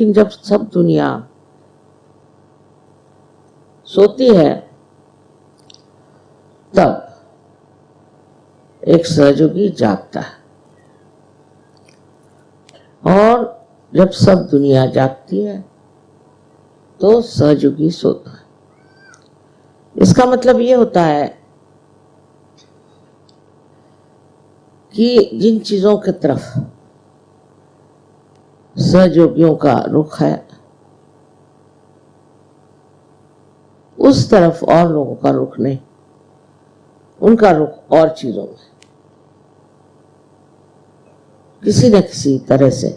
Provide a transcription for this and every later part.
लेकिन जब सब दुनिया सोती है तब एक सहयोगी जागता है, और जब सब दुनिया जागती है तो सहयोगी सोता है। इसका मतलब ये होता है कि जिन चीजों की तरफ सहयोगियों का रुख है उस तरफ और लोगों का रुख नहीं, उनका रुख और चीजों में किसी न किसी तरह से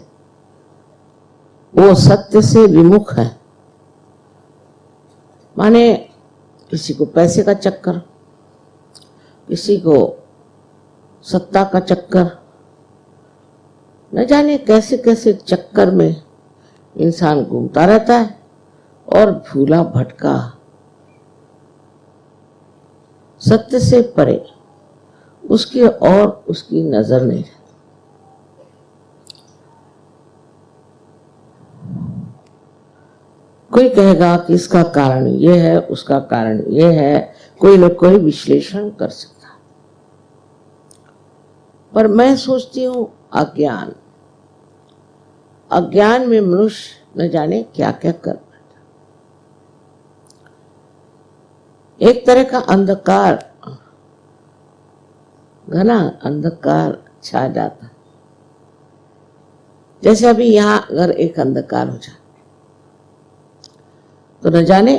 वो सत्य से विमुख है। माने किसी को पैसे का चक्कर, किसी को सत्ता का चक्कर, न जाने कैसे कैसे चक्कर में इंसान घूमता रहता है और भूला भटका सत्य से परे उसकी और उसकी नजर नहीं रहती। कोई कहेगा कि इसका कारण ये है, उसका कारण ये है, कोई न कोई विश्लेषण कर सकता है, पर मैं सोचती हूं अज्ञान, अज्ञान में मनुष्य न जाने क्या क्या कर बैठा। एक तरह का अंधकार, घना अंधकार छा जाता, जैसे अभी यहां अगर एक अंधकार हो जाए तो न जाने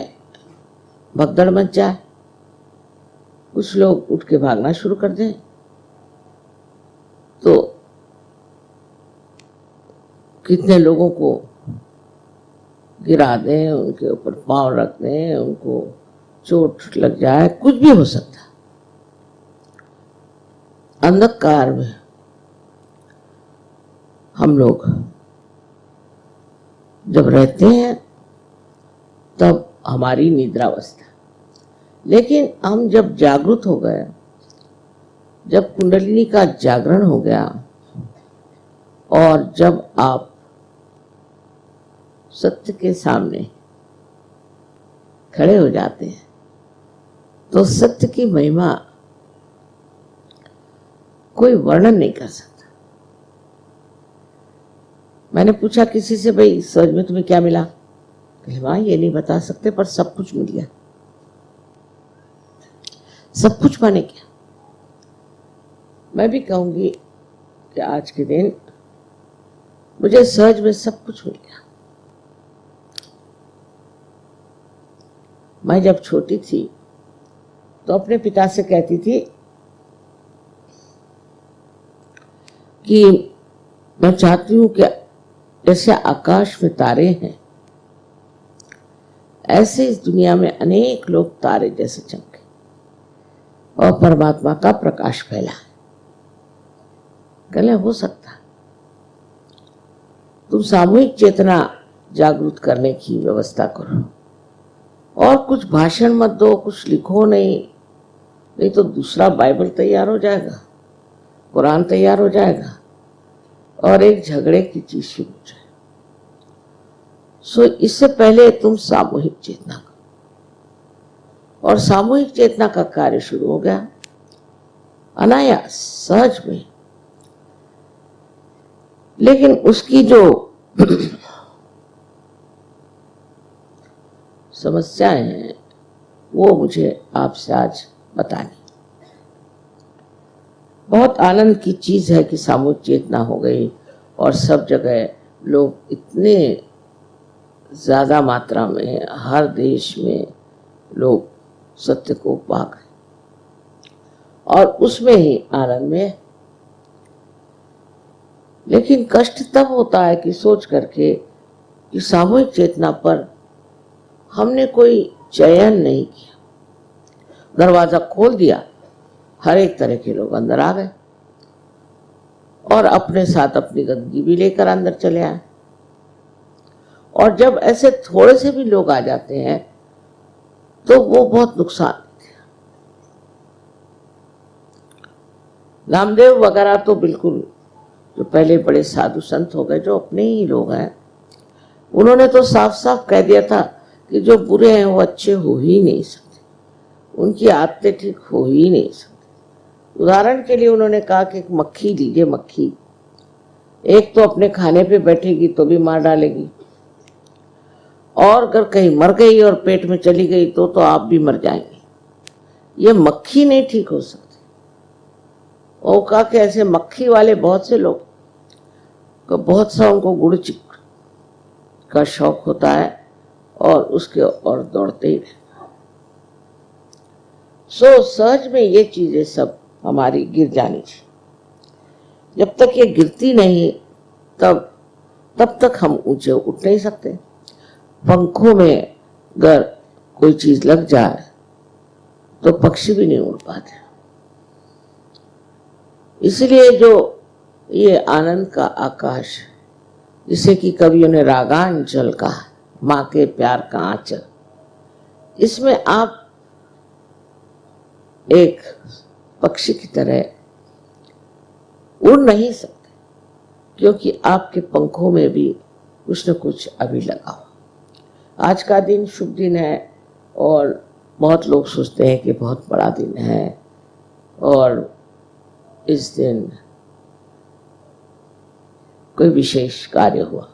भगदड़ मच जाए, कुछ लोग उठ के भागना शुरू कर दें, तो कितने लोगों को गिरा दें, उनके ऊपर पांव रख दें, उनको चोट लग जाए, कुछ भी हो सकता है। अंधकार में हम लोग जब रहते हैं तब हमारी निद्रावस्था, लेकिन हम जब जागृत हो गए, जब कुंडलिनी का जागरण हो गया और जब आप सत्य के सामने खड़े हो जाते हैं तो सत्य की महिमा कोई वर्णन नहीं कर सकता। मैंने पूछा किसी से, भाई सहज में तुम्हें क्या मिला? मां ये नहीं बता सकते, पर सब कुछ मिल गया। सब कुछ माने क्या? मैं भी कहूंगी कि आज के दिन मुझे सहज में सब कुछ मिल गया। मैं जब छोटी थी तो अपने पिता से कहती थी कि मैं चाहती हूं कि जैसे आकाश में तारे हैं ऐसे इस दुनिया में अनेक लोग तारे जैसे चमके और परमात्मा का प्रकाश फैला है। कहले हो सकता, तुम सामूहिक चेतना जागृत करने की व्यवस्था करो और कुछ भाषण मत दो, कुछ लिखो नहीं तो दूसरा बाइबल तैयार हो जाएगा, कुरान तैयार हो जाएगा और एक झगड़े की चीज शुरू हो जाए। सो इससे पहले तुम सामूहिक चेतना करो, और सामूहिक चेतना का कार्य शुरू हो गया अनायास, सहज में। लेकिन उसकी जो समस्याएं हैं वो मुझे आपसे आज बतानी। बहुत आनंद की चीज है कि सामूहिक चेतना हो गई और सब जगह लोग इतने ज्यादा मात्रा में, हर देश में लोग सत्य को पा गए और उसमें ही आनंद में। लेकिन कष्ट तब होता है कि सोच करके कि सामूहिक चेतना पर हमने कोई चयन नहीं किया, दरवाजा खोल दिया, हर एक तरह के लोग अंदर आ गए और अपने साथ अपनी गंदगी भी लेकर अंदर चले आए। और जब ऐसे थोड़े से भी लोग आ जाते हैं तो वो बहुत नुकसान देते हैं। रामदेव वगैरह तो बिल्कुल, जो पहले बड़े साधु संत हो गए, जो अपने ही लोग हैं, उन्होंने तो साफ साफ कह दिया था कि जो बुरे हैं वो अच्छे हो ही नहीं सकते, उनकी आदतें ठीक हो ही नहीं सकती। उदाहरण के लिए उन्होंने कहा कि एक मक्खी लीजिए, मक्खी एक तो अपने खाने पे बैठेगी तो भी मार डालेगी, और अगर कहीं मर गई और पेट में चली गई तो आप भी मर जाएंगे। ये मक्खी नहीं ठीक हो सकती। और कहा कि ऐसे मक्खी वाले बहुत से लोग, बहुत सा उनको गुड़ चिक का शौक होता है और उसके और दौड़ते ही रहते। सो सहज में ये चीजें सब हमारी गिर जानी चाहिए। जब तक ये गिरती नहीं तब तक हम ऊंचे उठ नहीं सकते। पंखों में अगर कोई चीज लग जाए तो पक्षी भी नहीं उड़ पाते। इसलिए जो ये आनंद का आकाश, जिसे कि कवियों ने रागांचल कहा, माँ के प्यार का आंचल, इसमें आप एक पक्षी की तरह उड़ नहीं सकते, क्योंकि आपके पंखों में भी कुछ न कुछ अभी लगा हो। आज का दिन शुभ दिन है और बहुत लोग सोचते हैं कि बहुत बड़ा दिन है और इस दिन कोई विशेष कार्य हुआ,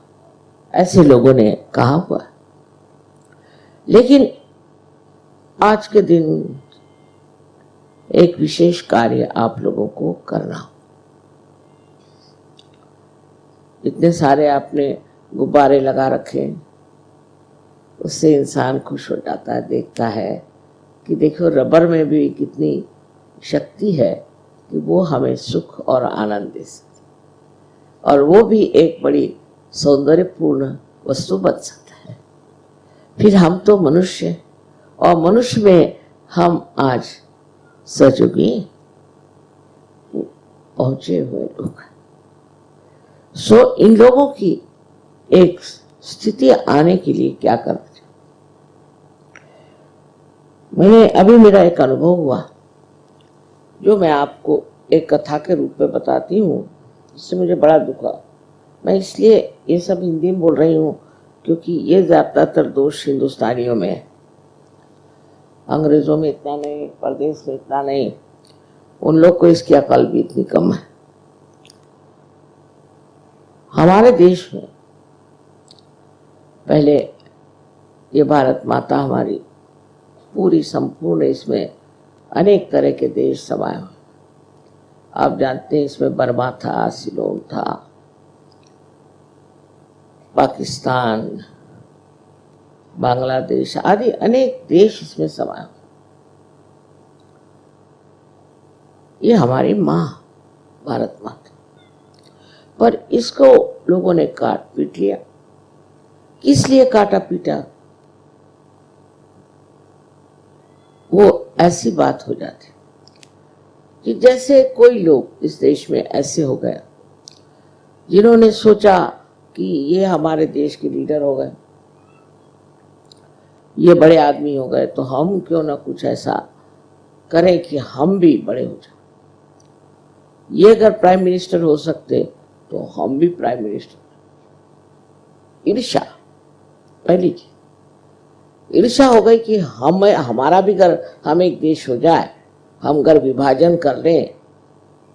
ऐसे लोगों ने कहा हुआ। लेकिन आज के दिन एक विशेष कार्य आप लोगों को करना हो। इतने सारे आपने गुब्बारे लगा रखे, उससे इंसान खुश हो जाता है, देखता है कि देखो रबर में भी कितनी शक्ति है कि वो हमें सुख और आनंद दे सकती, और वो भी एक बड़ी सौंदर्यपूर्ण वस्तु बन सकता है। फिर हम तो मनुष्य, और मनुष्य में हम आज सजोगी पहुंचे हुए लोग। सो इन लोगों की एक स्थिति आने के लिए क्या करना चाहिए? मैंने अभी मेरा एक अनुभव हुआ जो मैं आपको एक कथा के रूप में बताती हूँ, जिससे मुझे बड़ा दुख हुआ। मैं इसलिए ये सब हिंदी में बोल रही हूँ क्योंकि ये ज्यादातर दोष हिंदुस्तानियों में है, अंग्रेजों में इतना नहीं, परदेश में इतना नहीं। उन लोग को इसकी अकल भी इतनी कम है। हमारे देश में पहले ये भारत माता हमारी पूरी संपूर्ण, इसमें अनेक तरह के देश समाये हुए। आप जानते हैं इसमें बर्मा था, सिलोन था, पाकिस्तान, बांग्लादेश आदि अनेक देश इसमें समाये हुए। ये हमारी माँ भारत माता, पर इसको लोगों ने काट पीट लिया। किस लिए काटा पीटा? वो ऐसी बात हो जाती कि जैसे कोई लोग इस देश में ऐसे हो गए जिन्होंने सोचा कि ये हमारे देश के लीडर हो गए, ये बड़े आदमी हो गए, तो हम क्यों ना कुछ ऐसा करें कि हम भी बड़े हो जाए। ये अगर प्राइम मिनिस्टर हो सकते तो हम भी प्राइम मिनिस्टर। ईर्ष्या, पहली चीज ईर्ष्या हो गई कि हमारा भी अगर हम एक देश हो जाए, हम अगर विभाजन कर लें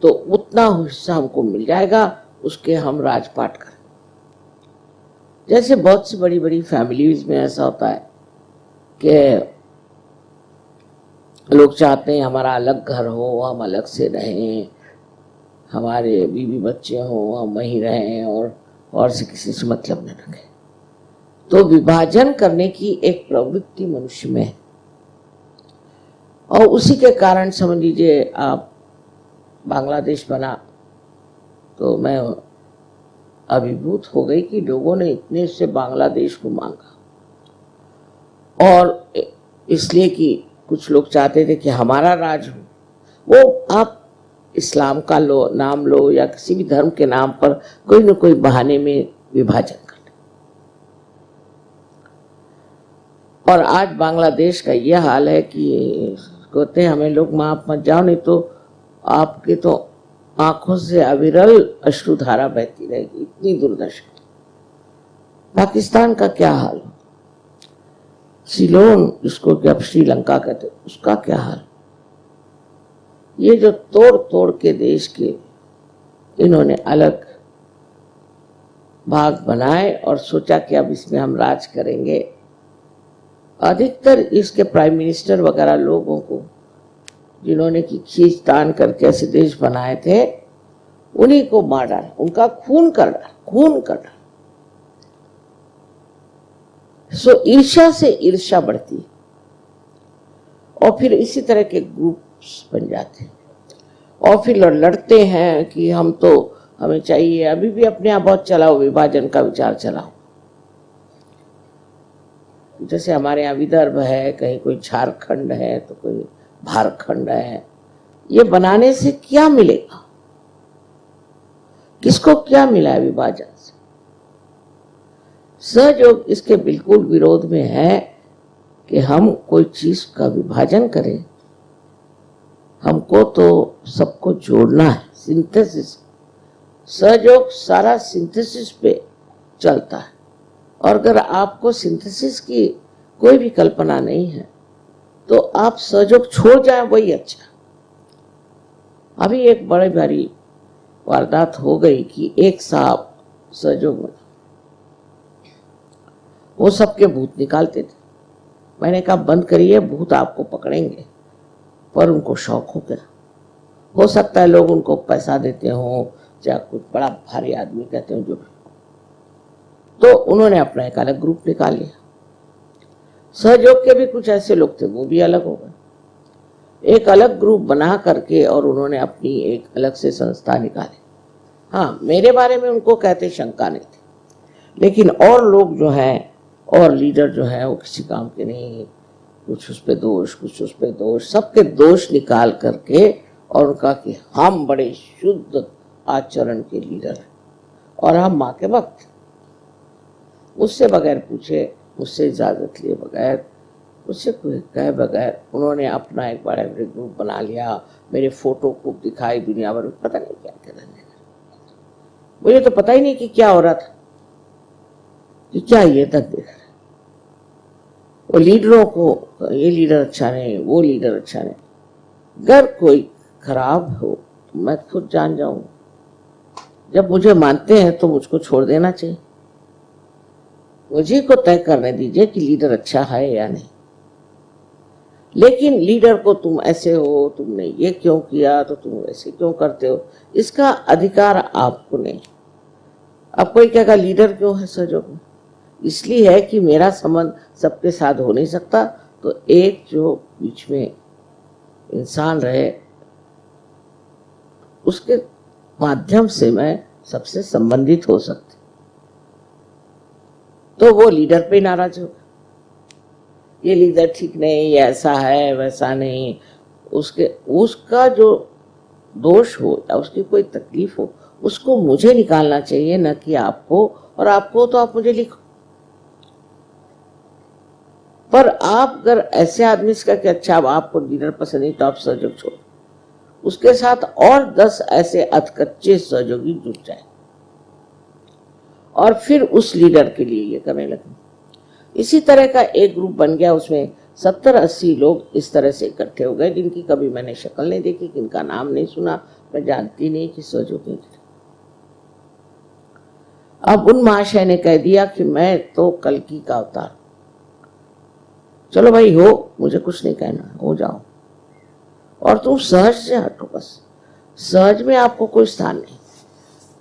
तो उतना हिस्सा हमको मिल जाएगा, उसके हम राजपाट करें। जैसे बहुत सी बड़ी बड़ी फैमिलीज में ऐसा होता है कि लोग चाहते हैं हमारा अलग घर हो, हम अलग से रहें, हमारे बीवी बच्चे हों, हम वहीं रहें और से किसी से मतलब न रखें। तो विभाजन करने की एक प्रवृत्ति मनुष्य में है, और उसी के कारण समझ लीजिए आप बांग्लादेश बना तो मैं अभिभूत हो गई कि लोगों ने इतने से बांग्लादेश को मांगा, और इसलिए कि कुछ लोग चाहते थे कि हमारा राज हो। वो आप इस्लाम का नाम लो या किसी भी धर्म के नाम पर कोई न कोई बहाने में विभाजन कर ले। और आज बांग्लादेश का यह हाल है कि कहते हैं हमें लोग माफ मत जाओ, नहीं तो आपके तो आंखों से अविरल अश्रुधारा बहती रहेगी, इतनी दुर्दशा। पाकिस्तान का क्या हाल, सिलोन जिसको कि अब श्रीलंका कहते, उसका क्या हाल। ये जो तोड़ तोड़ के देश के इन्होंने अलग भाग बनाए और सोचा कि अब इसमें हम राज करेंगे। अधिकतर इसके प्राइम मिनिस्टर वगैरह लोगों को जिन्होंने की खींचतान करके ऐसे देश बनाए थे, उन्हीं को मार डाला, उनका खून कर डाला। सो ईर्ष्या से ईर्ष्या बढ़ती है और फिर इसी तरह के ग्रुप्स बन जाते हैं और फिर लड़ते हैं कि हमें चाहिए। अभी भी अपने यहाँ बहुत चलाओ, विभाजन का विचार चलाओ। जैसे हमारे यहाँ विदर्भ है, कहीं कोई झारखंड है तो कोई झारखंड है। ये बनाने से क्या मिलेगा, किसको क्या मिला है विभाजन से? सहयोग इसके बिल्कुल विरोध में है कि हम कोई चीज का विभाजन करें। हमको तो सबको जोड़ना है, सिंथेसिस। सहयोग सारा सिंथेसिस पे चलता है और अगर आपको सिंथेसिस की कोई भी कल्पना नहीं है तो आप सहयोग छोड़ जाए, वही अच्छा। अभी एक बड़ी भारी वारदात हो गई कि एक साहब सहयोग में, वो सबके भूत निकालते थे। मैंने कहा बंद करिए, भूत आपको पकड़ेंगे। पर उनको शौक हो गया। हो सकता है लोग उनको पैसा देते हों, चाहे कुछ बड़ा भारी आदमी कहते हो जो भी, तो उन्होंने अपना एक अलग ग्रुप निकाल लिया। सहयोग के भी कुछ ऐसे लोग थे, वो भी अलग हो गए। एक अलग ग्रुप बना करके और उन्होंने अपनी एक अलग से संस्था निकाली। हाँ, मेरे बारे में उनको कहते शंका नहीं थी, लेकिन और लोग जो हैं और लीडर जो है वो किसी काम के नहीं, कुछ उस पे दोष, कुछ उस पे दोष, सबके दोष निकाल करके और उनका कि हम बड़े शुद्ध आचरण के लीडर हैं और हम माँ के भक्त। मुझसे बगैर पूछे, मुझसे इजाजत लिए बगैर, मुझसे कोई कहे बगैर उन्होंने अपना एक बड़ा ग्रुप बना लिया। मेरे फोटो खूब दिखाई दुनिया भर में, पता नहीं क्या क्या रहने। मुझे तो पता ही नहीं कि क्या हो रहा था, कि क्या ये तक देख रहे। वो लीडरों को ये लीडर अच्छा नहीं, वो लीडर अच्छा नहीं। अगर कोई खराब हो तो मैं खुद जान जाऊं। जब मुझे मानते हैं तो मुझको छोड़ देना चाहिए। मुझे को तय करने दीजिए कि लीडर अच्छा है या नहीं। लेकिन लीडर को तुम ऐसे हो, तुमने ये क्यों किया, तो तुम ऐसे क्यों करते हो, इसका अधिकार आपको नहीं। अब कोई कहेगा लीडर क्यों है सहयोग में? इसलिए है कि मेरा संबंध सबके साथ हो नहीं सकता, तो एक जो बीच में इंसान रहे उसके माध्यम से मैं सबसे संबंधित हो सकती। तो वो लीडर पे नाराज होगा, ये लीडर ठीक नहीं, ये ऐसा है वैसा नहीं। उसका जो दोष हो या उसकी कोई तकलीफ हो, उसको मुझे निकालना चाहिए, न कि आपको। और आपको तो आप मुझे लिखो। पर आप अगर ऐसे आदमी से कि अच्छा अब आपको लीडर पसंद नहीं तो आप सहयोग छोड़ो, उसके साथ और 10 ऐसे अधकच्चे सहयोगी जुट जाए और फिर उस लीडर के लिए ये करने लगे। इसी तरह का एक ग्रुप बन गया, उसमें 70-80 लोग इस तरह से इकट्ठे हो गए, जिनकी कभी मैंने शक्ल नहीं देखी, जिनका नाम नहीं सुना, मैं जानती नहीं कि सहयोगी। अब उन महाशय ने कह दिया कि मैं तो कल्कि का अवतार, चलो भाई हो, मुझे कुछ नहीं कहना, हो जाओ और तुम सहज से हटो। बस सहज में आपको कोई स्थान नहीं।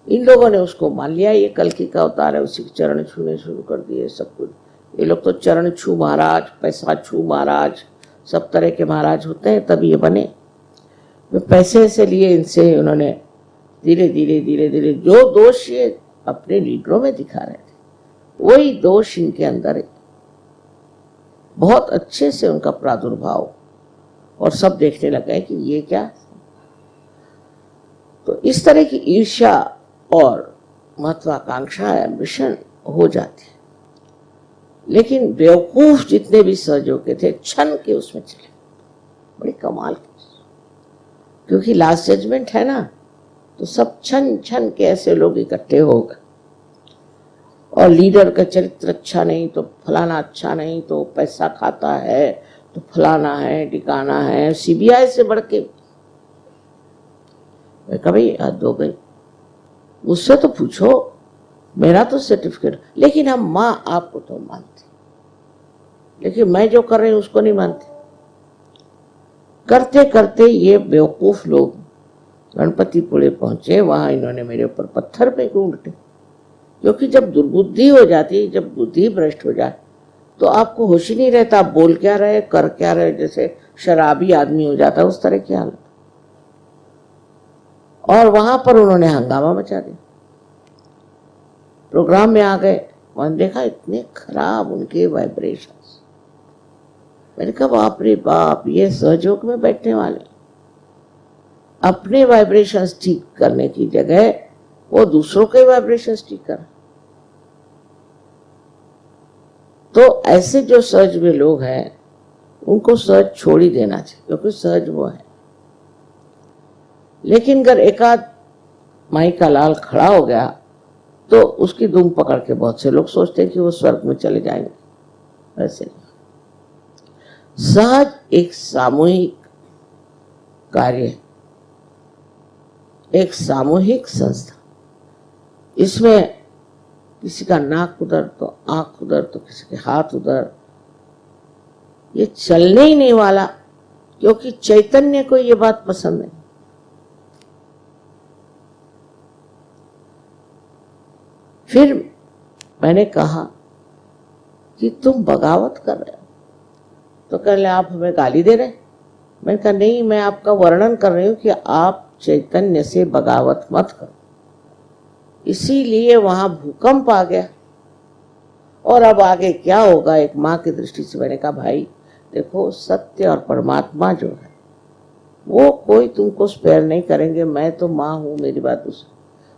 इन लोगों ने उसको मान लिया, ये कल्कि का अवतार है, उसी के चरण छूने शुरू कर दिए सब कुछ। ये लोग तो चरण छू महाराज, पैसा छू महाराज, सब तरह के महाराज होते हैं, तब ये बने। पैसे से लिए इनसे उन्होंने धीरे धीरे धीरे धीरे जो दोष ये अपने लीडरों में दिखा रहे थे, वही दोष इनके अंदर है। बहुत अच्छे से उनका प्रादुर्भाव, और सब देखने लगे कि ये क्या। तो इस तरह की ईर्ष्या और महत्वाकांक्षा, एम्बिशन हो जाती है। लेकिन बेवकूफ जितने भी सहयोगी थे क्षण के उसमें चले, बड़ी कमाल की। क्योंकि लास्ट जजमेंट है ना, तो सब क्षण क्षण के ऐसे लोग इकट्ठे हो गए। और लीडर का चरित्र अच्छा नहीं तो फलाना अच्छा नहीं, तो पैसा खाता है तो फलाना है ठिकाना है, सीबीआई से बढ़ के। मैं कभी हद हो गई, मुझसे तो पूछो, मेरा तो सर्टिफिकेट, लेकिन हम माँ आपको तो मानते, लेकिन मैं जो कर रही हूं उसको नहीं मानते। करते करते ये बेवकूफ लोग गणपतिपुरे पहुंचे, वहां इन्होंने मेरे ऊपर पत्थर फेंके उल्टे, क्योंकि जब दुर्बुद्धि हो जाती, जब बुद्धि भ्रष्ट हो जाए तो आपको होश ही नहीं रहता, आप बोल क्या रहे कर क्या रहे, जैसे शराबी आदमी हो जाता है उस तरह की हालत। और वहां पर उन्होंने हंगामा मचा दिया। प्रोग्राम में आ गए, वहां देखा इतने खराब उनके वाइब्रेशंस। मैंने कहा बाप रे बाप, ये सहयोग में बैठने वाले अपने वाइब्रेशंस ठीक करने की जगह वो दूसरों के वाइब्रेशंस ठीक कर। तो ऐसे जो सहज में लोग हैं उनको सहज छोड़ ही देना चाहिए, क्योंकि सहज वो है। लेकिन अगर एकाध माई का लाल खड़ा हो गया तो उसकी धूम पकड़ के बहुत से लोग सोचते हैं कि वो स्वर्ग में चले जाएंगे। ऐसे सहज एक सामूहिक कार्य है, एक सामूहिक संस्था। इसमें किसी का नाक उधर तो आंख उधर तो किसी के हाथ उधर, ये चलने ही नहीं वाला, क्योंकि चैतन्य को ये बात पसंद नहीं। फिर मैंने कहा कि तुम बगावत कर रहे हो, तो कह ले आप हमें गाली दे रहे। मैंने कहा नहीं, मैं आपका वर्णन कर रही हूं कि आप चैतन्य से बगावत मत करो। इसीलिए वहां भूकंप आ गया। और अब आगे क्या होगा, एक माँ की दृष्टि से मैंने कहा भाई देखो, सत्य और परमात्मा जो है वो कोई तुमको स्पेयर नहीं करेंगे। मैं तो माँ हूं, मेरी बात दूसरी,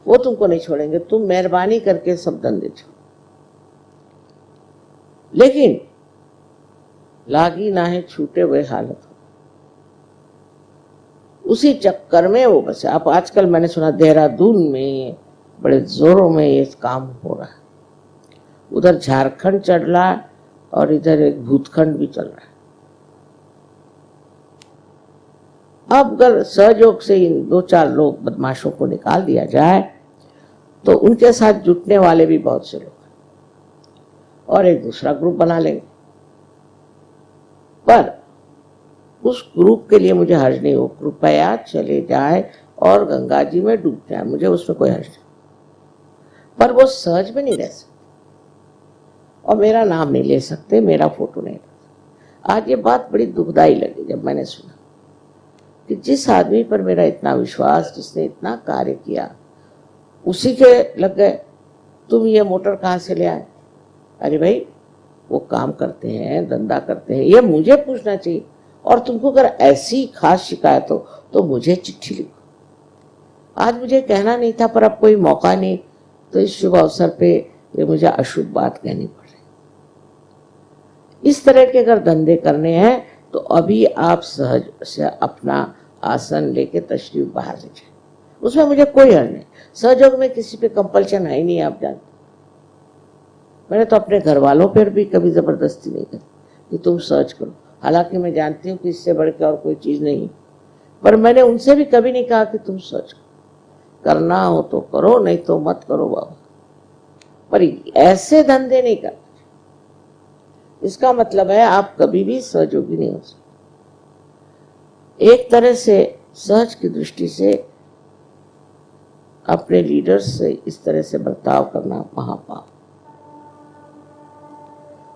वो तुमको नहीं छोड़ेंगे। तुम मेहरबानी करके सब धंधे छोड़ो, लेकिन लागी ना है छूटे हुए हालत हो। उसी चक्कर में वो बसे। अब आजकल मैंने सुना देहरादून में बड़े जोरों में ये काम हो रहा है, उधर झारखंड चल रहा है और इधर एक भूतखंड भी चल रहा है। अब अगर सहयोग से इन 2-4 लोग बदमाशों को निकाल दिया जाए तो उनके साथ जुटने वाले भी बहुत से लोग हैं और एक दूसरा ग्रुप बना लेंगे। पर उस ग्रुप के लिए मुझे हर्ज नहीं हो, कृपया चले जाए और गंगा जी में डूब जाए, मुझे उसमें कोई हर्ज नहीं। पर वो सहज में नहीं रह सकते और मेरा नाम नहीं ले सकते, मेरा फोटो नहीं ले सकते। आज ये बात बड़ी दुखदाई लगी जब मैंने सुना कि जिस आदमी पर मेरा इतना विश्वास, जिसने इतना कार्य किया, उसी के लग गए तुम ये मोटर कहाँ से ले आए। अरे भाई, वो काम करते हैं, धंधा करते हैं, ये मुझे पूछना चाहिए। और तुमको अगर ऐसी खास शिकायत हो तो मुझे चिट्ठी लिखो। आज मुझे कहना नहीं था, पर अब कोई मौका नहीं, तो इस शुभ अवसर पे ये मुझे अशुभ बात कहनी पड़ रही। इस तरह के अगर धंधे करने हैं तो अभी आप सहज से अपना आसन लेके तशरीफ बाहर ले जाए, उसमें मुझे कोई हर्ज नहीं। सहयोग में किसी पे कंपल्शन है ही नहीं, आप जानते। मैंने तो अपने घर वालों पर भी कभी जबरदस्ती नहीं करी कि तुम सर्च करो, हालांकि मैं जानती हूँ कि इससे बढ़ के और कोई चीज नहीं, पर मैंने उनसे भी कभी नहीं कहा कि तुम सर्च करो। करना हो तो करो, नहीं तो मत करो बाबा। पर ऐसे धंधे नहीं करना। इसका मतलब है आप कभी भी सहयोगी नहीं हो सकते। एक तरह से सहज की दृष्टि से अपने लीडर्स से इस तरह से बर्ताव करना महापाप,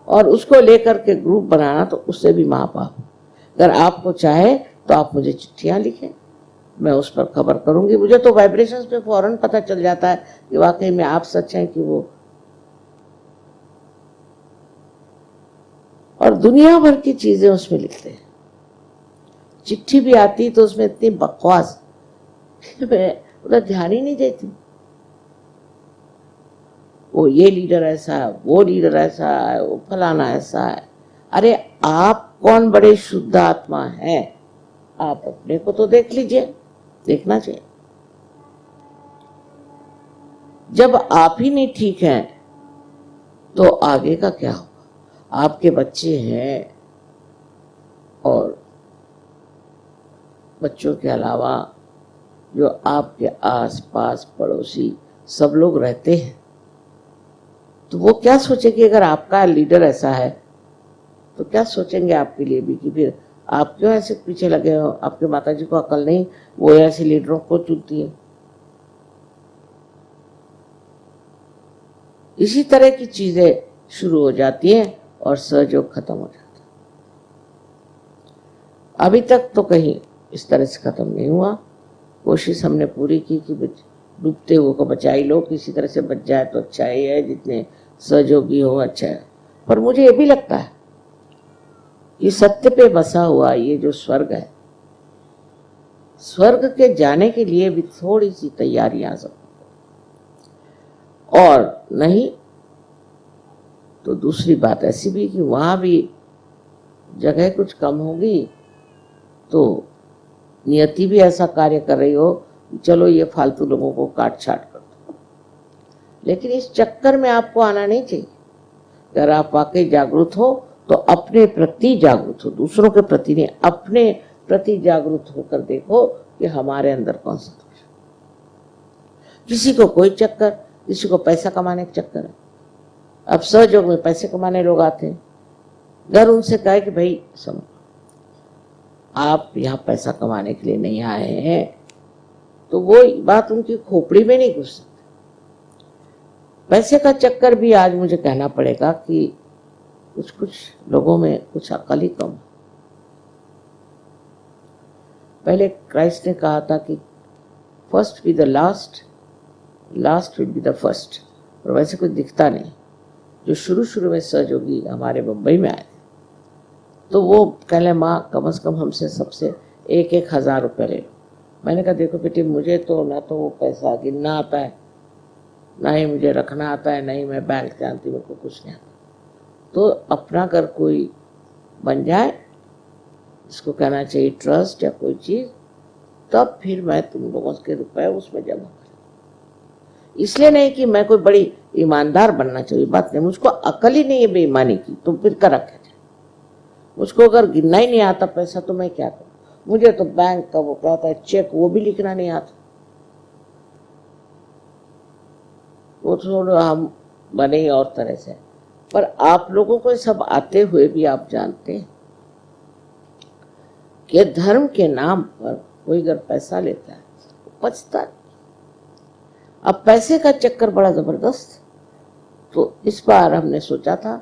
और उसको लेकर के ग्रुप बनाना तो उससे भी महापाप। अगर आपको चाहे तो आप मुझे चिट्ठियां लिखें, मैं उस पर खबर करूंगी। मुझे तो वाइब्रेशंस पे फौरन पता चल जाता है कि वाकई में आप सच हैं कि वो। और दुनिया भर की चीजें उसमें लिखते हैं। चिट्ठी भी आती तो उसमें इतनी बकवास, मैं उधर ध्यान ही नहीं देती। वो ये लीडर ऐसा है, वो लीडर ऐसा है, वो फलाना ऐसा है। अरे आप कौन बड़े शुद्ध आत्मा है, आप अपने को तो देख लीजिए, देखना चाहिए। जब आप ही नहीं ठीक हैं तो आगे का क्या होगा? आपके बच्चे हैं और बच्चों के अलावा जो आपके आस पास पड़ोसी सब लोग रहते हैं, तो वो क्या सोचेंगे? अगर आपका लीडर ऐसा है तो क्या सोचेंगे आपके लिए भी कि फिर आप क्यों ऐसे पीछे लगे हो? आपके माताजी को अकल नहीं, वो ऐसे लीडरों को चुनती है। इसी तरह की चीजें शुरू हो जाती हैं और सहयोग खत्म हो जाता है। अभी तक तो कहीं इस तरह से खत्म नहीं हुआ। कोशिश हमने पूरी की कि डूबते हुए को बचा ही लो, किसी तरह से बच जाए तो अच्छा ही है, जितने सहयोगी हो अच्छा है। पर मुझे ये भी लगता है कि सत्य पे बसा हुआ ये जो स्वर्ग है, स्वर्ग के जाने के लिए भी थोड़ी सी तैयारियां सब, और नहीं तो दूसरी बात ऐसी भी कि वहां भी जगह कुछ कम होगी तो नियति भी ऐसा कार्य कर रही हो, चलो ये फालतू लोगों को काट छाट कर दो। लेकिन इस चक्कर में आपको आना नहीं चाहिए। अगर आप वाकई जागरूक हो तो अपने प्रति जागरूक हो, दूसरों के प्रति नहीं, अपने प्रति जागरूक होकर देखो कि हमारे अंदर कौन सा दोष है। किसी को कोई चक्कर, किसी को पैसा कमाने का चक्कर है। अब सहयोग में पैसे कमाने लोग आते हैं, घर उनसे कहे कि भाई सुनो, आप यहाँ पैसा कमाने के लिए नहीं आए हैं, तो वो बात उनकी खोपड़ी में नहीं घुस सकती। पैसे का चक्कर भी आज मुझे कहना पड़ेगा कि कुछ कुछ लोगों में कुछ अकल ही कम। पहले क्राइस्ट ने कहा था कि first be the last, last will be the first. और वैसे कुछ दिखता नहीं। जो शुरू में सहयोगी हमारे मुंबई में आए तो वो कहले माँ कम से कम हमसे सबसे 1,000 रुपये ले लो। मैंने कहा देखो बेटी, मुझे तो ना तो वो पैसा गिनना आता है, ना ही मुझे रखना आता है, ना ही मैं बैंक जानती, मेरे को कुछ नहीं आता। तो अपना अगर कोई बन जाए, इसको कहना चाहिए ट्रस्ट या कोई चीज, तब फिर मैं तुम लोगों के रुपए उसमें जमा करूँ। इसलिए नहीं कि मैं कोई बड़ी ईमानदार बनना चाहिए, बात नहीं, मुझको अकल ही नहीं है बेईमानी की, तो फिर कर रखे। मुझको अगर गिनना ही नहीं आता पैसा तो मैं क्या करूं? मुझे तो बैंक का वो कहता है चेक, वो भी लिखना नहीं आता। वो थोड़ा हम बने और तरह से, पर आप लोगों को सब आते हुए भी आप जानते हैं कि धर्म के नाम पर कोई अगर पैसा लेता है तो बचता नहीं। अब पैसे का चक्कर बड़ा जबरदस्त। तो इस बार हमने सोचा था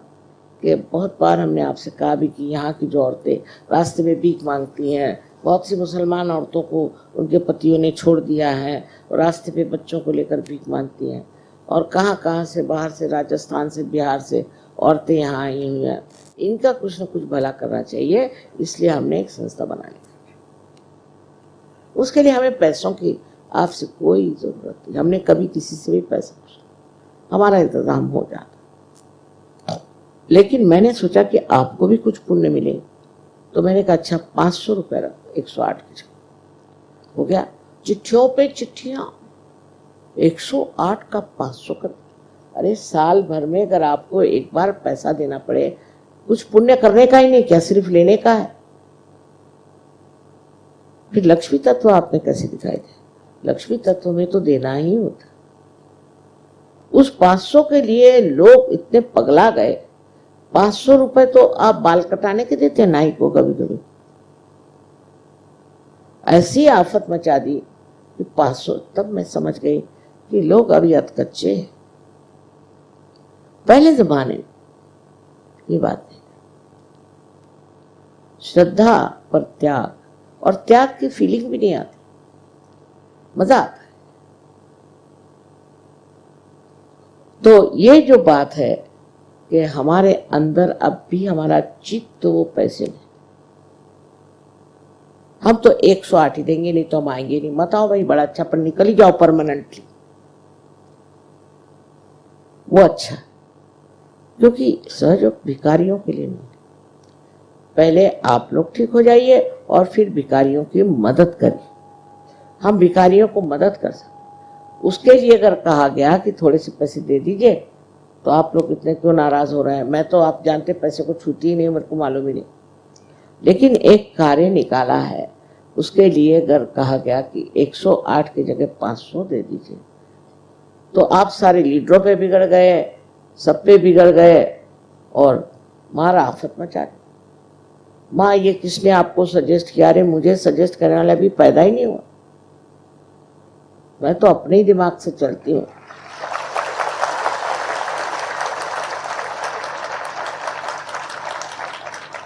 कि बहुत बार हमने आपसे कहा भी कि यहाँ की जो औरतें रास्ते में भीख मांगती हैं, बहुत सी मुसलमान औरतों को उनके पतियों ने छोड़ दिया है और रास्ते पे बच्चों को लेकर भीख मांगती हैं, और कहाँ कहाँ से, बाहर से, राजस्थान से, बिहार से औरतें यहाँ आई हुई हैं। इनका कुछ न कुछ भला करना चाहिए, इसलिए हमने एक संस्था बना ली। उसके लिए हमें पैसों की आपसे कोई जरूरत नहीं, हमने कभी किसी से भी पैसा पूछा, हमारा इंतजाम हो जाता। लेकिन मैंने सोचा कि आपको भी कुछ पुण्य मिले, तो मैंने कहा अच्छा 500 रुपये रखो, 108 की जगह हो गया। चिट्ठियों पे चिट्ठियां, 108 का 500 कर। अरे साल भर में अगर आपको एक बार पैसा देना पड़े, कुछ पुण्य करने का ही नहीं, क्या सिर्फ लेने का है? फिर लक्ष्मी तत्व आपने कैसे दिखाई दे? लक्ष्मी तत्व में तो देना ही होता। उस 500 के लिए लोग इतने पगला गए। 500 रुपए तो आप बाल कटाने के देते हैं नाई को, कभी कभी ऐसी आफत मचा दी कि 500। तब मैं समझ गई कि लोग अभी अधकच्चे हैं। पहले जमाने में ये बात नहीं, श्रद्धा पर त्याग, और त्याग की फीलिंग भी नहीं आती, मजा आता है। तो ये जो बात है कि हमारे अंदर अब भी हमारा चित्त वो पैसे में, हम तो 108 ही देंगे, नहीं तो हम आएंगे नहीं। मत आओ भाई, बड़ा अच्छा, पर निकल ही जाओ परमानेंटली, वो अच्छा। क्योंकि सहयोग भिखारियों के लिए नहीं, पहले आप लोग ठीक हो जाइए और फिर भिखारियों की मदद करिए। हम भिखारियों को मदद कर सकते, उसके लिए अगर कहा गया कि थोड़े से पैसे दे दीजिए तो आप लोग इतने क्यों नाराज हो रहे हैं? मैं तो आप जानते पैसे को छूती ही नहीं, मेरे को मालूम ही नहीं। लेकिन एक कार्य निकाला है, उसके लिए अगर कहा गया कि 108 की जगह 500 दे दीजिए, तो आप सारे लीडरों पे बिगड़ गए, सब पे बिगड़ गए और मारा आफत मचा दी। माँ ये किसने आपको सजेस्ट किया? अरे मुझे सजेस्ट करने वाला भी पैदा ही नहीं हुआ, मैं तो अपने ही दिमाग से चलती हूँ।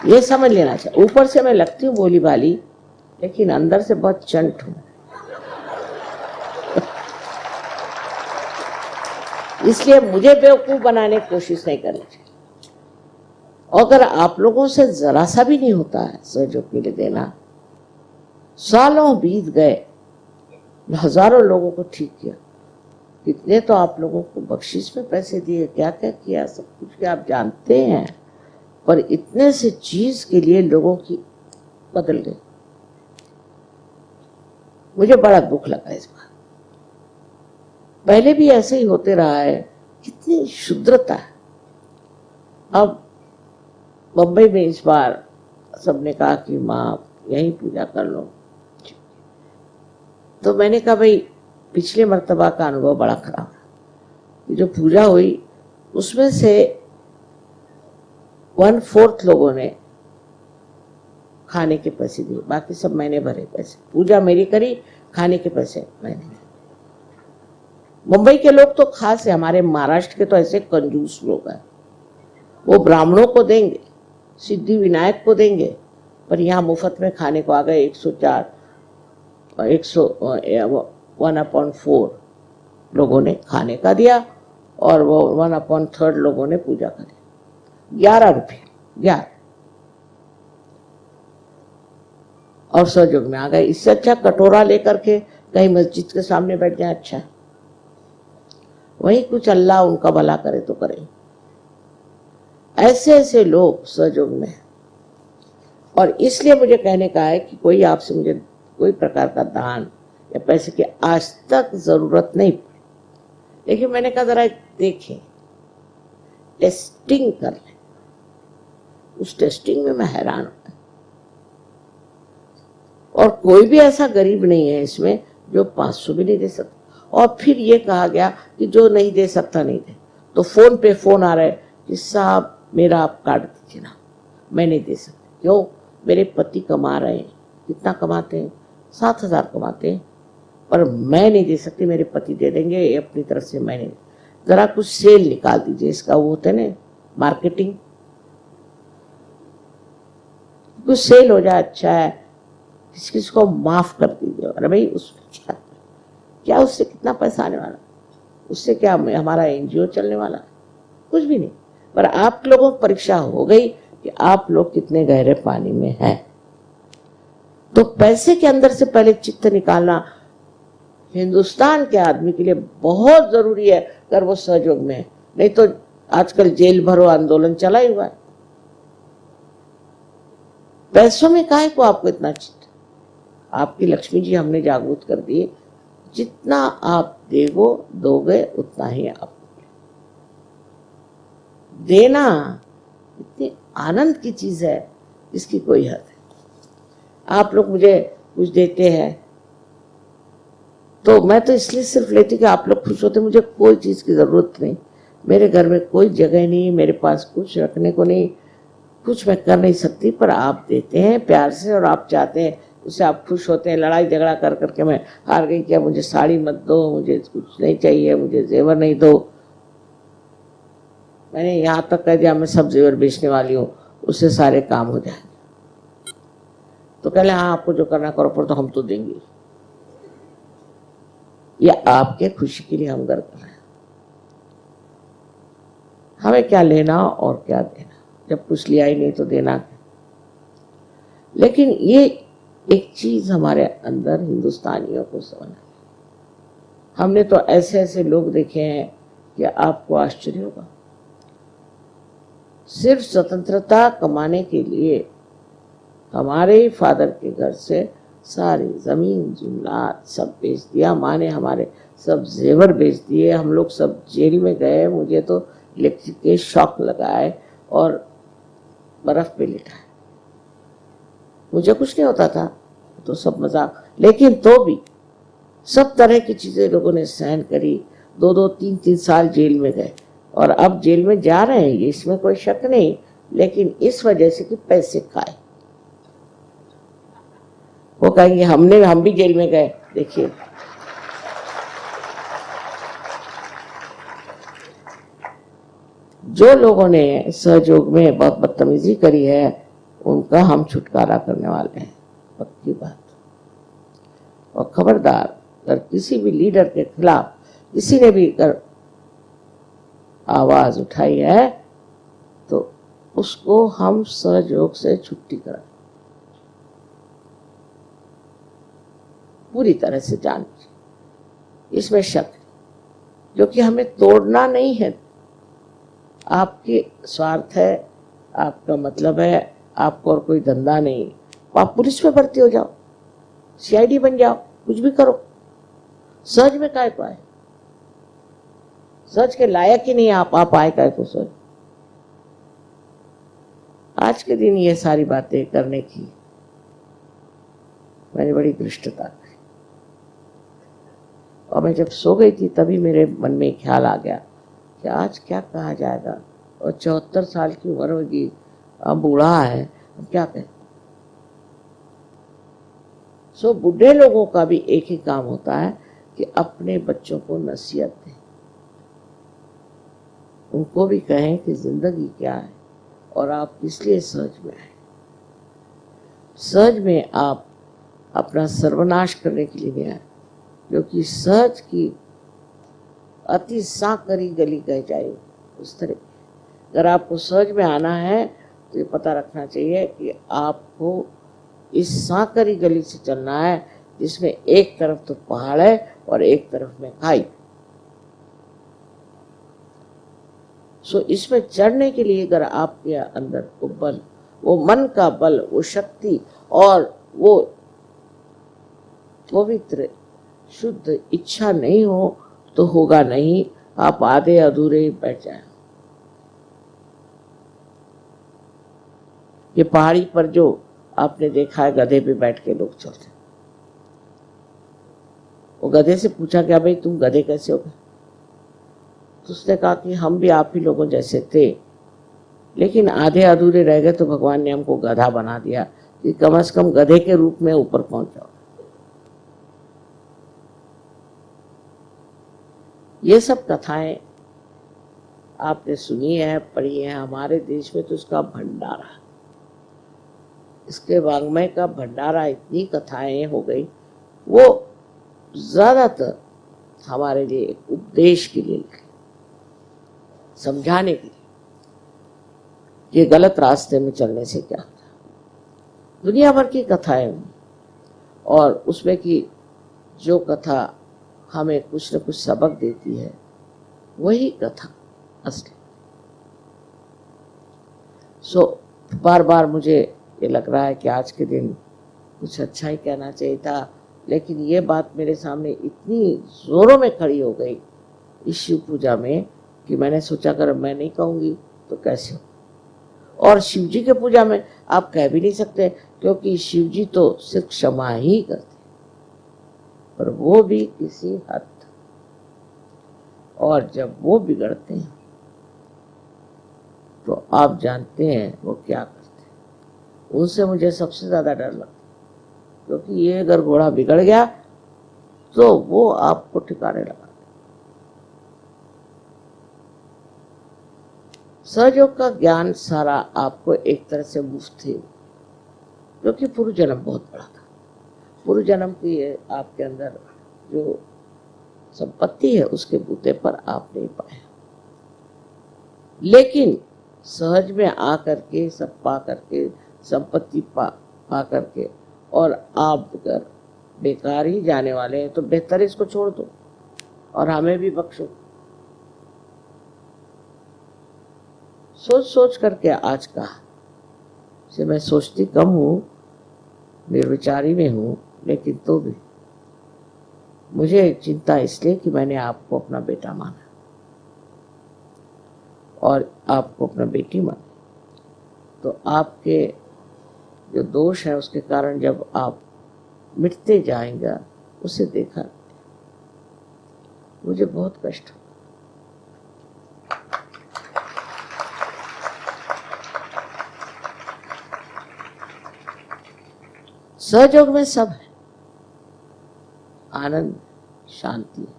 ये समझ लेना चाहिए। ऊपर से मैं लगती हूँ भोली भाली, लेकिन अंदर से बहुत चंट हूं। इसलिए मुझे बेवकूफ बनाने की कोशिश नहीं करनी चाहिए। अगर आप लोगों से जरा सा भी नहीं होता है सहयोग के लिए देना, सालों बीत गए, हजारों लोगों को ठीक किया, कितने तो आप लोगों को बख्शिश में पैसे दिए, क्या क्या किया, सब कुछ क्या आप जानते हैं। पर इतने से चीज के लिए लोगों की बदल गई। मुझे बड़ा दुख लगा इस बार। पहले भी ऐसे ही होते रहा है, कितनी शुद्रता है। अब बंबई में इस बार सबने कहा कि माँ यहीं पूजा कर लो, तो मैंने कहा भाई पिछले मर्तबा का अनुभव बड़ा खराब है। जो पूजा हुई उसमें से 1/4 लोगों ने खाने के पैसे दिए, बाकी सब मैंने भरे पैसे। पूजा मेरी करी, खाने के पैसे मैंने। मुंबई के लोग तो खास है, हमारे महाराष्ट्र के तो ऐसे कंजूस लोग हैं, वो ब्राह्मणों को देंगे, सिद्धि विनायक को देंगे, पर यहाँ मुफ्त में खाने को आ गए। 1/4 लोगों ने खाने का दिया और वो 1/3 लोगों ने पूजा का दिया। 11 रुपये 11 और सहयोग में आ गए। इससे अच्छा कटोरा लेकर के कहीं मस्जिद के सामने बैठ जाए, अच्छा वही कुछ अल्लाह उनका भला करे तो करे। ऐसे ऐसे लोग सहयोग में। और इसलिए मुझे कहने का है कि कोई आपसे मुझे कोई प्रकार का दान या पैसे की आज तक जरूरत नहीं पड़ी, लेकिन मैंने कहा जरा देखें, टेस्टिंग कर लें। उस टेस्टिंग में मैं हैरान हूं। और कोई भी ऐसा गरीब नहीं है इसमें जो 500 भी नहीं दे सकता। और फिर ये कहा गया कि जो नहीं दे सकता नहीं दे। तो फोन पे फोन आ रहे कि साहब मेरा आप काट दीजिए ना, मैं नहीं दे सकती। क्यों? मेरे पति कमा रहे हैं। कितना कमाते हैं? 7,000 कमाते हैं, पर मैं नहीं दे सकती, मेरे पति दे देंगे, अपनी तरफ से मैं नहीं। जरा कुछ सेल निकाल दीजिए इसका, वो होते ना मार्केटिंग, कुछ सेल हो जाए, अच्छा है, किस किस को माफ कर दीजिए। अरे भाई उसमें क्या उससे कितना पैसा आने वाला? उससे क्या हमारा एनजीओ चलने वाला? कुछ भी नहीं। पर आप लोगों की परीक्षा हो गई कि आप लोग कितने गहरे पानी में हैं। तो पैसे के अंदर से पहले चित्त निकालना हिंदुस्तान के आदमी के लिए बहुत जरूरी है, अगर वो सहयोग में है। नहीं तो आजकल जेल भरो आंदोलन चला ही हुआ है। पैसों में काहे को आपको इतना चित्त? आपकी लक्ष्मी जी हमने जागरूक कर दी, जितना आप दोगे उतना ही आप देना। इतनी आनंद की चीज है, इसकी कोई हद है। आप लोग मुझे कुछ देते हैं तो मैं तो इसलिए सिर्फ लेती कि आप लोग खुश होते। मुझे कोई चीज की जरूरत नहीं, मेरे घर में कोई जगह नहीं, मेरे पास कुछ रखने को नहीं, कुछ मैं कर नहीं सकती, पर आप देते हैं प्यार से और आप चाहते हैं, उससे आप खुश होते हैं। लड़ाई झगड़ा कर करके मैं हार गई, क्या मुझे साड़ी मत दो, मुझे कुछ नहीं चाहिए, मुझे जेवर नहीं दो। मैंने यहाँ तक कह दिया मैं सब जेवर बेचने वाली हूँ, उससे सारे काम हो जाए। तो कहले हाँ आपको जो करना करो, पर तो हम तो देंगे। ये आपके खुशी के लिए हम घर कर रहे हैं। हमें क्या लेना और क्या देना, जब कुछ लिया ही नहीं तो देना क्या। लेकिन ये एक चीज हमारे अंदर हिंदुस्तानियों को समझना। हमने तो ऐसे ऐसे लोग देखे हैं कि आपको आश्चर्य होगा। सिर्फ स्वतंत्रता कमाने के लिए हमारे फादर के घर से सारी जमीन जुमलात सब बेच दिया। माँ ने हमारे सब जेवर बेच दिए। हम लोग सब जेल में गए। मुझे तो इलेक्ट्रिक के शॉक लगाए और बर्फ पे लिटाए। मुझे कुछ नहीं होता था, तो सब मजाक, लेकिन तो भी सब तरह की चीजें लोगों ने सहन करी। 2-2, 3-3 साल जेल में गए और अब जेल में जा रहे हैं, इसमें कोई शक नहीं, लेकिन इस वजह से कि पैसे खाए। वो कहेंगे हम भी जेल में गए। देखिए, जो लोगों ने सहयोग में बहुत बदतमीजी करी है उनका हम छुटकारा करने वाले हैं, पक्की बात। और खबरदार, अगर किसी भी लीडर के खिलाफ किसी ने भी अगर आवाज उठाई है तो उसको हम सहयोग से छुट्टी करा, पूरी तरह से जान, इसमें शक, जो कि हमें तोड़ना नहीं है। आपके स्वार्थ है, आपका मतलब है, आपको और कोई धंधा नहीं, आप पुलिस में भर्ती हो जाओ, सीआईडी बन जाओ, कुछ भी करो। सच में काय को आए, सच के लायक ही नहीं आप आए काय को सोच। आज के दिन ये सारी बातें करने की मैंने बड़ी धृष्टता की। और मैं जब सो गई थी तभी मेरे मन में ख्याल आ गया कि आज क्या कहा जाएगा, और 74 साल की उम्र होगी, अब बूढ़ा है, अब क्या कहें। सो बूढ़े लोगों का भी एक ही काम होता है कि अपने बच्चों को नसीहत दें, उनको भी कहें कि जिंदगी क्या है और आप किस लिए सहज में आए। सहज में आप अपना सर्वनाश करने के लिए नहीं आए, क्योंकि सहज की अति साकरी गली कह जाए उस तरह। अगर आपको सहज में आना है तो ये पता रखना चाहिए कि आपको इस साकरी गली से चलना है जिसमें एक तरफ तो पहाड़ है और एक तरफ में खाई। सो इसमें चढ़ने के लिए अगर आपके अंदर वो बल, वो मन का बल, वो शक्ति और वो पवित्र शुद्ध इच्छा नहीं हो तो होगा नहीं, आप आधे अधूरे ही बैठ जाए। ये पहाड़ी पर जो आपने देखा है गधे पे बैठ के लोग चलते, वो गधे से पूछा क्या भाई तुम गधे कैसे हो गए, तो उसने कहा कि हम भी आप ही लोगों जैसे थे, लेकिन आधे अधूरे रह गए तो भगवान ने हमको गधा बना दिया कि कम से कम गधे के रूप में ऊपर पहुंच जाओ। ये सब कथाएं आपने सुनी है, पढ़ी है। हमारे देश में तो इसका भंडारा, इसके वाङ्मय का भंडारा, इतनी कथाएं हो गई, वो ज्यादातर हमारे लिए एक उपदेश के लिए लिखे, समझाने के लिए ये गलत रास्ते में चलने से क्या होता है। दुनिया भर की कथाएं और उसमें की जो कथा हमें कुछ न कुछ सबक देती है वही कथा असली। सो बार बार मुझे ये लग रहा है कि आज के दिन कुछ अच्छा ही कहना चाहिए था, लेकिन ये बात मेरे सामने इतनी जोरों में खड़ी हो गई इस शिव पूजा में कि मैंने सोचा अगर मैं नहीं कहूँगी तो कैसे हो। और शिव जी के पूजा में आप कह भी नहीं सकते, क्योंकि शिव जी तो सिर्फ क्षमा ही करते, पर वो भी किसी हद तक। और जब वो बिगड़ते हैं तो आप जानते हैं वो क्या करते हैं। उनसे मुझे सबसे ज्यादा डर लगता है, क्योंकि ये अगर घोड़ा बिगड़ गया तो वो आपको ठिकाने लगा। सहयोग का ज्ञान सारा आपको एक तरह से मुफ्त है, क्योंकि पूर्व जन्म बहुत बड़ा था। पूर्व जन्म की आपके अंदर जो संपत्ति है उसके बूते पर आप नहीं पाए, लेकिन सहज में आकर के सब पा करके, संपत्ति पा करके, और आप अगर बेकार ही जाने वाले हैं तो बेहतर इसको छोड़ दो और हमें भी बख्शो। सोच सोच करके आज का से मैं सोचती कम हूँ, निर्विचारी में हूँ, लेकिन तो भी मुझे चिंता इसलिए कि मैंने आपको अपना बेटा माना। और आपको अपना बेटी माने, तो आपके जो दोष है उसके कारण जब आप मिटते जाएंगे, उसे देखा, मुझे बहुत कष्ट हुआ। सहयोग में सब है, आनंद, शांति है।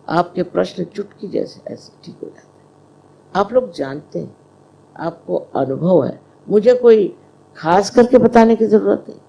आपके प्रश्न चुटकी जैसे ऐसे ठीक हो जाते हैं। आप लोग जानते हैं, आपको अनुभव है, मुझे कोई खास करके बताने की जरूरत है।